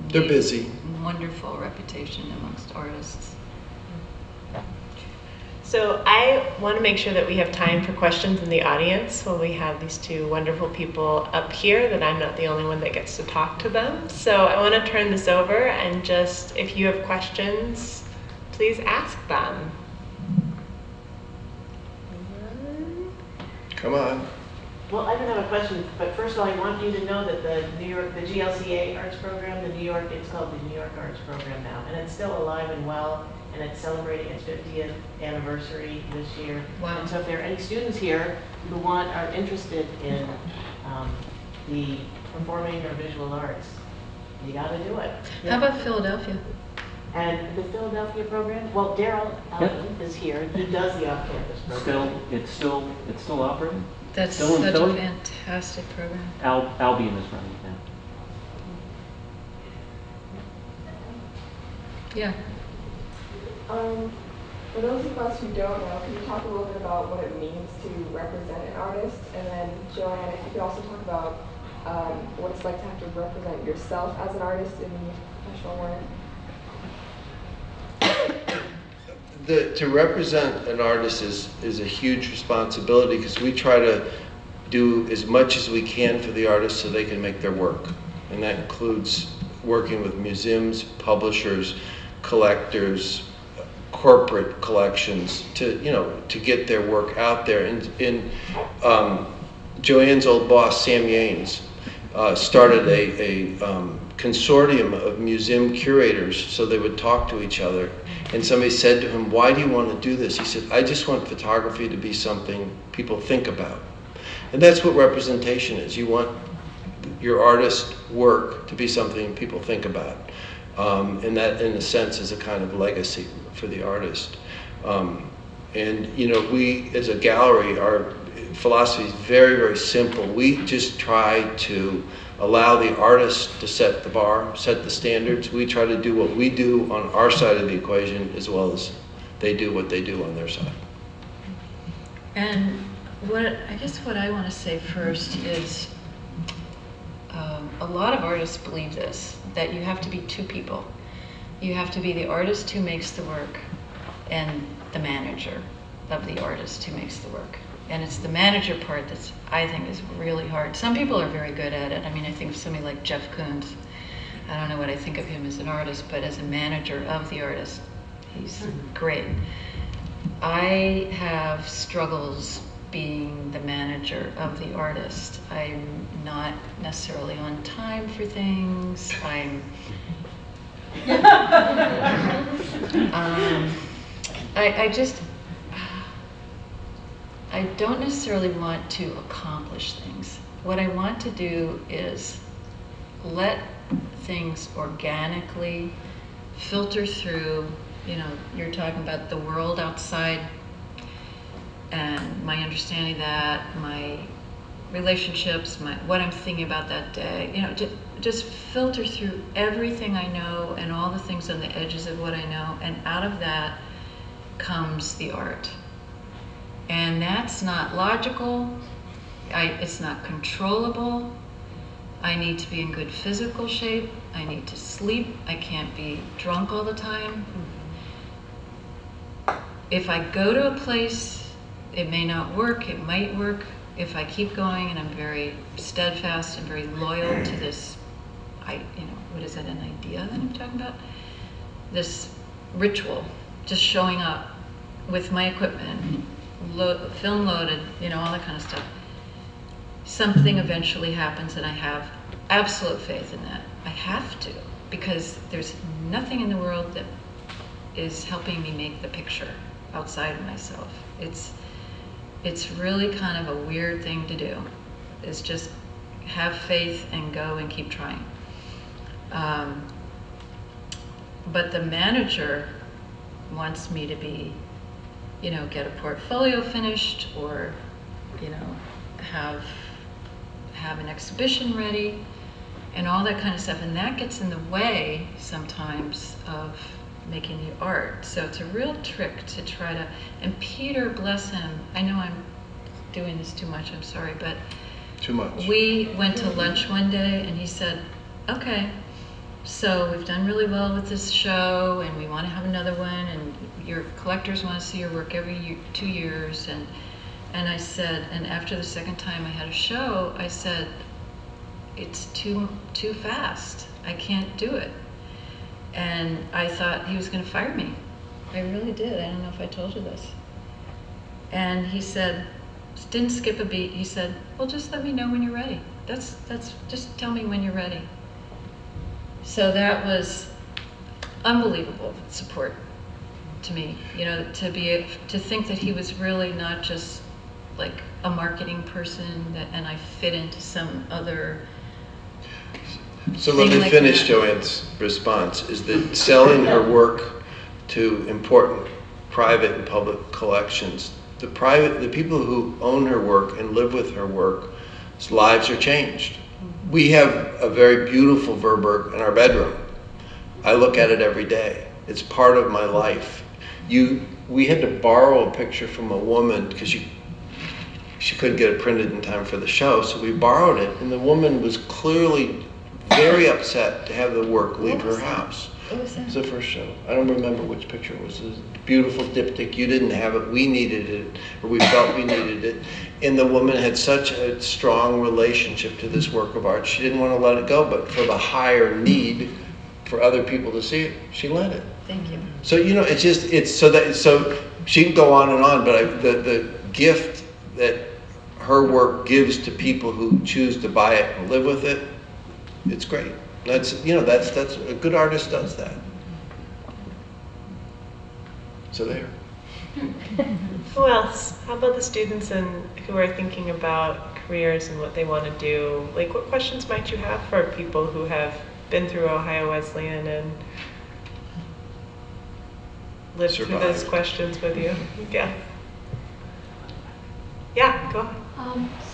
They're busy. wonderful reputation amongst artists. So I want to make sure that we have time for questions in the audience when we have these two wonderful people up here, that I'm not the only one that gets to talk to them. So I want to turn this over, and just, if you have questions, please ask them. Come on. Well, I don't have a question, but first of all, I want you to know that the GLCA Arts Program, it's called the New York Arts Program now, and it's still alive and well, and it's celebrating its 50th anniversary this year. Wow. And so if there are any students here who are interested in the performing or visual arts, you got to do it. How about Philadelphia? And the Philadelphia program, well, Daryl is here. He does the off-campus program. It's still operating. That's Still in such a Philly? fantastic program. Albion is running it now. Yeah. For those of us who don't know, can you talk a little bit about what it means to represent an artist? And then, JoAnn, if you could also talk about what it's like to have to represent yourself as an artist in professional work. To represent an artist is a huge responsibility, because we try to do as much as we can for the artists so they can make their work. And that includes working with museums, publishers, collectors, corporate collections to get their work out there. And JoAnn's old boss, Sam Yanes, started a consortium of museum curators so they would talk to each other. And somebody said to him, "Why do you want to do this?" He said, "I just want photography to be something people think about." And that's what representation is. You want your artist work to be something people think about. And that, in a sense, is a kind of legacy for the artist. And you know, we as a gallery, our philosophy is very, very simple. We just try to allow the artist to set the bar, set the standards. We try to do what we do on our side of the equation as well as they do what they do on their side. And I guess what I want to say first is a lot of artists believe this, that you have to be two people. You have to be the artist who makes the work and the manager of the artist who makes the work. And it's the manager part that's, I think, is really hard. Some people are very good at it. I mean, I think of somebody like Jeff Koons. I don't know what I think of him as an artist, but as a manager of the artist, he's great. I have struggles being the manager of the artist. I'm not necessarily on time for things. I don't necessarily want to accomplish things. What I want to do is let things organically filter through. You know, you're talking about the world outside and my understanding of that, my relationships, what I'm thinking about that day. You know, just filter through everything I know and all the things on the edges of what I know, and out of that comes the art. And that's not logical. It's not controllable. I need to be in good physical shape. I need to sleep. I can't be drunk all the time. If I go to a place, it may not work, it might work. If I keep going and I'm very steadfast and very loyal to this, what is that, an idea that I'm talking about? This ritual, just showing up with my equipment, film loaded, all that kind of stuff. Something eventually happens, and I have absolute faith in that. I have to, because there's nothing in the world that is helping me make the picture outside of myself. It's really kind of a weird thing to do. It's just have faith and go and keep trying. But the manager wants me to be, get a portfolio finished, or, have an exhibition ready, and all that kind of stuff. And that gets in the way sometimes of making the art. So it's a real trick to try to, and Peter, bless him, I know I'm doing this too much, I'm sorry, but too much. We went to lunch one day and he said, okay, so we've done really well with this show and we want to have another one, and your collectors want to see your work every year, 2 years. And I said, and after the second time I had a show, I said, it's too fast. I can't do it. And I thought he was going to fire me. I really did. I don't know if I told you this. And he said, didn't skip a beat. He said, well, just let me know when you're ready. That's just tell me when you're ready. So that was unbelievable support to me. To think that he was really not just like a marketing person and I fit into some other. So let me finish JoAnn's response, is that selling her work to important private and public collections, the people who own her work and live with her work's lives are changed. We have a very beautiful Verburg in our bedroom. I look at it every day. It's part of my life. We had to borrow a picture from a woman because she couldn't get it printed in time for the show, so we borrowed it, and the woman was clearly very upset to have the work leave her house. What was that? It was the first show. I don't remember which picture it was. It was a beautiful diptych. You didn't have it. We needed it, or we felt we needed it. And the woman had such a strong relationship to this work of art. She didn't want to let it go, but for the higher need for other people to see it, she let it. Thank you. So so she can go on and on, but the gift that her work gives to people who choose to buy it and live with it, it's great. That's a good artist does that. So there. Who else? How about the students who are thinking about careers and what they want to do? Like, what questions might you have for people who have been through Ohio Wesleyan and lived through those survived. questions with you. Yeah. Yeah, go ahead.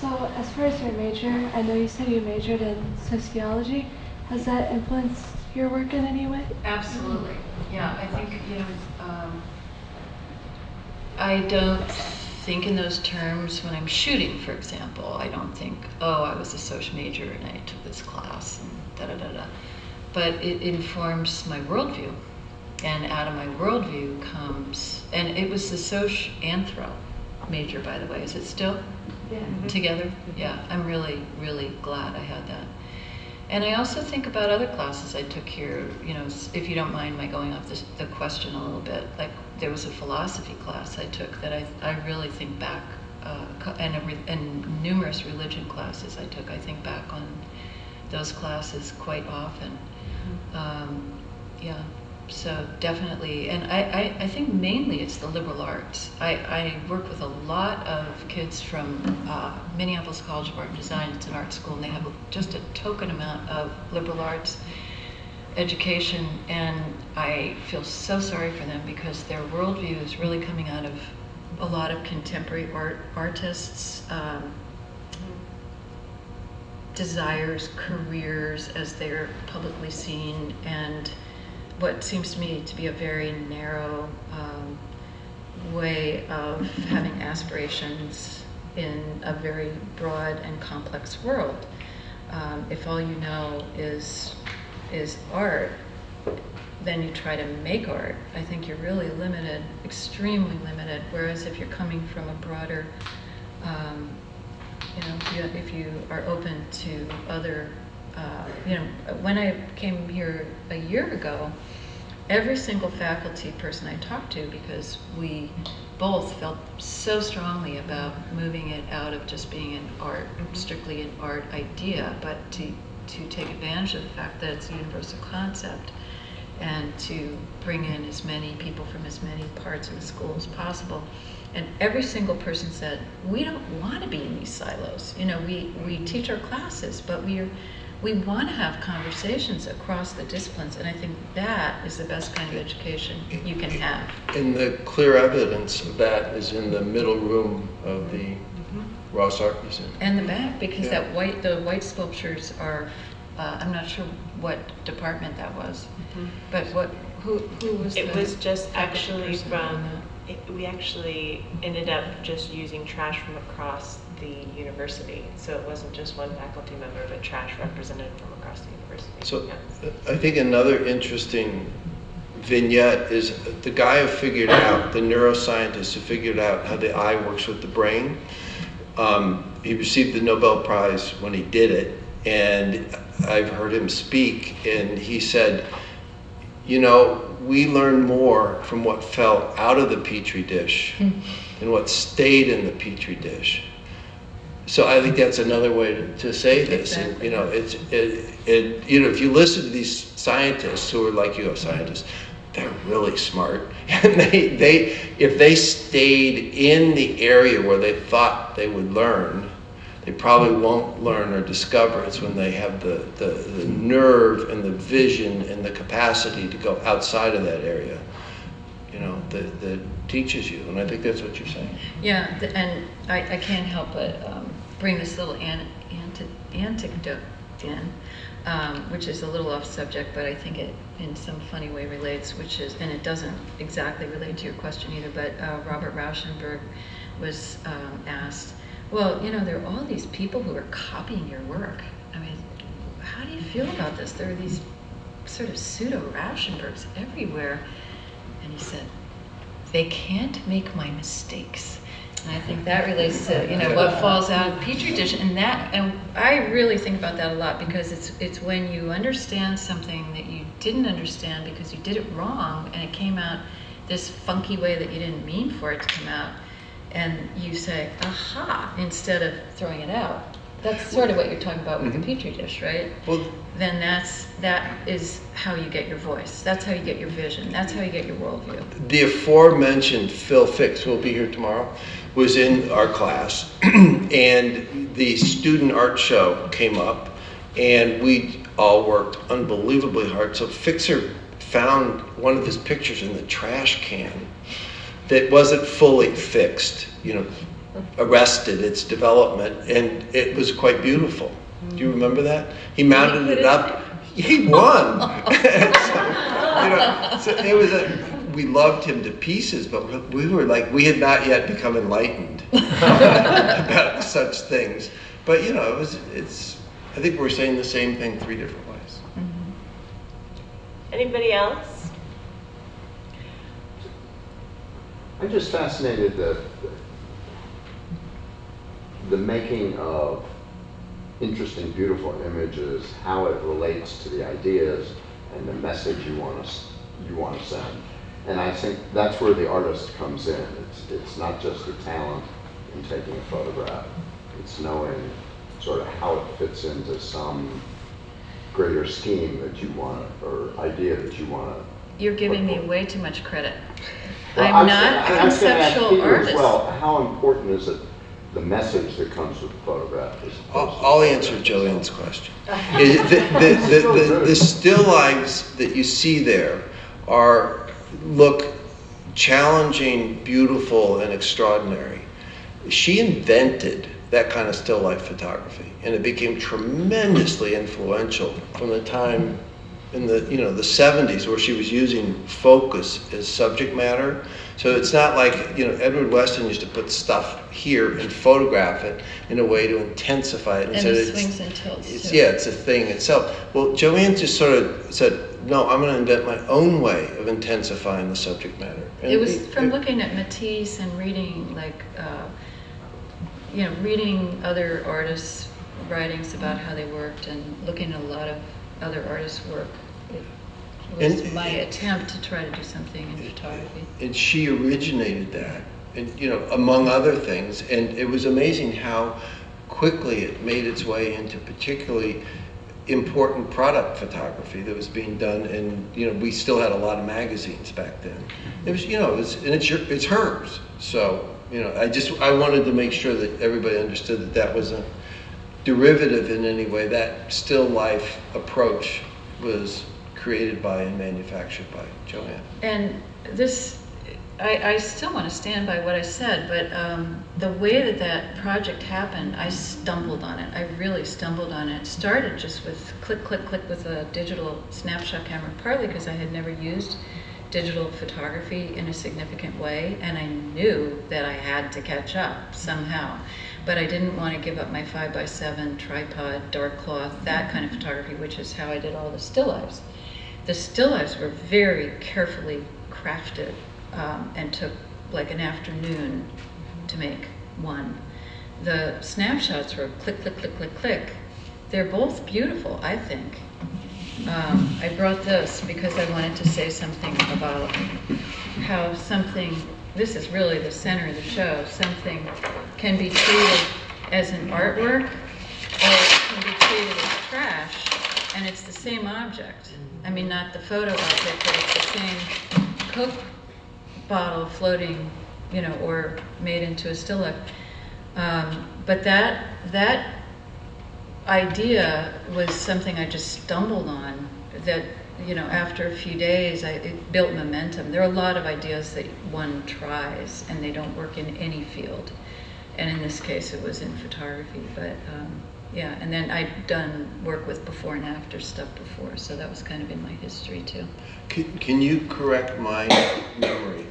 So as far as your major, I know you said you majored in sociology. Has that influenced your work in any way? Absolutely. Yeah, I think, I don't think in those terms when I'm shooting, for example. I don't think, oh, I was a social major and I took this class and da-da-da-da. But it informs my worldview. And out of my worldview comes, and it was the soc-anthro major, by the way. Is it still together? Yeah, I'm really, really glad I had that. And I also think about other classes I took here, if you don't mind my going off the question a little bit. Like there was a philosophy class I took that I really think back, and numerous religion classes I took. I think back on those classes quite often. Yeah, so definitely, and I think mainly it's the liberal arts. I work with a lot of kids from Minneapolis College of Art and Design. It's an art school, and they have just a token amount of liberal arts education, and I feel so sorry for them because their worldview is really coming out of a lot of contemporary artists' desires, careers as they're publicly seen, and what seems to me to be a very narrow way of having aspirations in a very broad and complex world. If all you know is art, then you try to make art. I think you're really limited, extremely limited. Whereas if you're coming from a broader, if you are open to other, when I came here a year ago, every single faculty person I talked to, because we both felt so strongly about moving it out of just being an art, strictly an art idea, but to take advantage of the fact that it's a universal concept and to bring in as many people from as many parts of the school as possible. And every single person said, we don't want to be in these silos. We teach our classes, but we want to have conversations across the disciplines, and I think that is the best kind of education you can have. And the clear evidence of that is in the middle room of the Ross Art Museum. And the back, because the white sculptures are, I'm not sure what department that was, but who was It the was just faculty actually person from, on we actually ended up just using trash from across the university. So it wasn't just one faculty member, but trash represented from across the university. So Yeah. I think another interesting vignette is the guy who figured out, the neuroscientist who figured out how the eye works with the brain. He received the Nobel Prize when he did it, and I've heard him speak, and he said, we learn more from what fell out of the petri dish than what stayed in the petri dish. So I think that's another way to say this. Exactly. And, if you listen to these scientists who are like scientists, they're really smart, and they if they stayed in the area where they thought they would learn, they probably won't learn or discover. It's when they have the nerve and the vision and the capacity to go outside of that area, that teaches you. And I think that's what you're saying. Yeah, and I can't help but bring this little anecdote in, which is a little off subject, but I think it in some funny way relates, and it doesn't exactly relate to your question either, but Robert Rauschenberg was asked, well, there are all these people who are copying your work. I mean, how do you feel about this? There are these sort of pseudo-Rauschenbergs everywhere. And he said, they can't make my mistakes. And I think that relates to, what falls out of the petri dish. And I really think about that a lot, because it's when you understand something that you didn't understand because you did it wrong and it came out this funky way that you didn't mean for it to come out. And you say, aha, instead of throwing it out. That's sort of what you're talking about with the petri dish, right? Well, then that is how you get your voice. That's how you get your vision. That's how you get your worldview. the aforementioned Phil Fix, who will be here tomorrow, was in our class, and the student art show came up, and we all worked unbelievably hard. So Fix found one of his pictures in the trash can that wasn't fully fixed, arrested its development, and it was quite beautiful. Do you remember that? He mounted it up. He won. So it was we loved him to pieces, but we were like, we had not yet become enlightened about such things. But it's. I think we're saying the same thing 3 different ways. Anybody else? I'm just fascinated that the making of interesting, beautiful images, how it relates to the ideas and the message you want to send. And I think that's where the artist comes in. It's not just a talent in taking a photograph. It's knowing sort of how it fits into some greater scheme that you want to, or idea that you want to. You're giving me way too much credit. Well, I'm not a conceptual artist. Well, how important is it, the message that comes with the photograph? I'll answer JoAnn's question. The still lives that you see there look challenging, beautiful, and extraordinary. She invented that kind of still life photography, and it became tremendously influential from the time in the 70s, where she was using focus as subject matter. So it's not like Edward Weston used to put stuff here and photograph it in a way to intensify it. And it swings and tilts. It's a thing itself. Well, JoAnn just sort of said, no, I'm going to invent my own way of intensifying the subject matter. And it was from looking at Matisse and reading reading other artists' writings about how they worked, and looking at a lot of other artists' work. It was my attempt to try to do something in photography. And she originated that, and among other things. And it was amazing how quickly it made its way into particularly important product photography that was being done. And we still had a lot of magazines back then. It was, and it's hers. So I wanted to make sure that everybody understood that wasn't derivative in any way. That still life approach was created by and manufactured by JoAnn. And this, I still want to stand by what I said, but the way that project happened, I stumbled on it. I really stumbled on it. It started just with click, click, click with a digital snapshot camera, partly because I had never used digital photography in a significant way, and I knew that I had to catch up somehow. But I didn't want to give up my 5x7 tripod, dark cloth, that kind of photography, which is how I did all the still lifes. The still lifes were very carefully crafted and took like an afternoon to make one. The snapshots were click, click, click, click, click. They're both beautiful, I think. I brought this because I wanted to say something about how something, this is really the center of the show, something can be treated as an artwork, or it can be treated as trash, and it's the same object. I mean, not the photo object, but it's the same Coke bottle floating, or made into a still life. But that idea was something I just stumbled on, that after a few days it built momentum. There are a lot of ideas that one tries and they don't work in any field, and in this case it was in photography. But and then I'd done work with before and after stuff before, so that was kind of in my history too. Can you correct my memory?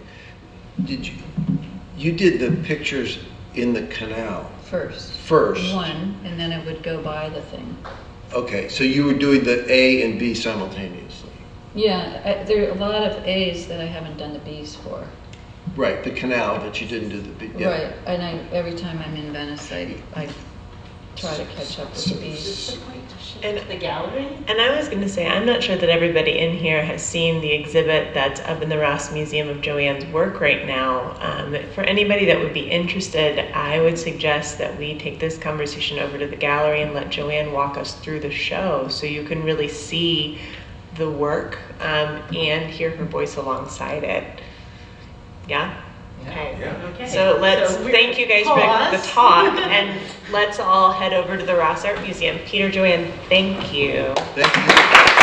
You did the pictures in the canal First. One, and then it would go by the thing. Okay, so you were doing the A and B simultaneously. Yeah, there are a lot of A's that I haven't done the B's for. Right, the canal, but you didn't do the B. Yeah. Right, and every time I'm in Venice, I try to catch up with the B's. And the gallery? And I was going to say, I'm not sure that everybody in here has seen the exhibit that's up in the Ross Museum of JoAnn's work right now. For anybody that would be interested, I would suggest that we take this conversation over to the gallery and let JoAnn walk us through the show so you can really see the work and hear her voice alongside it. Yeah? Okay. Okay. So thank you guys for the talk, and let's all head over to the Ross Art Museum. Peter, JoAnn, thank you. Thank you.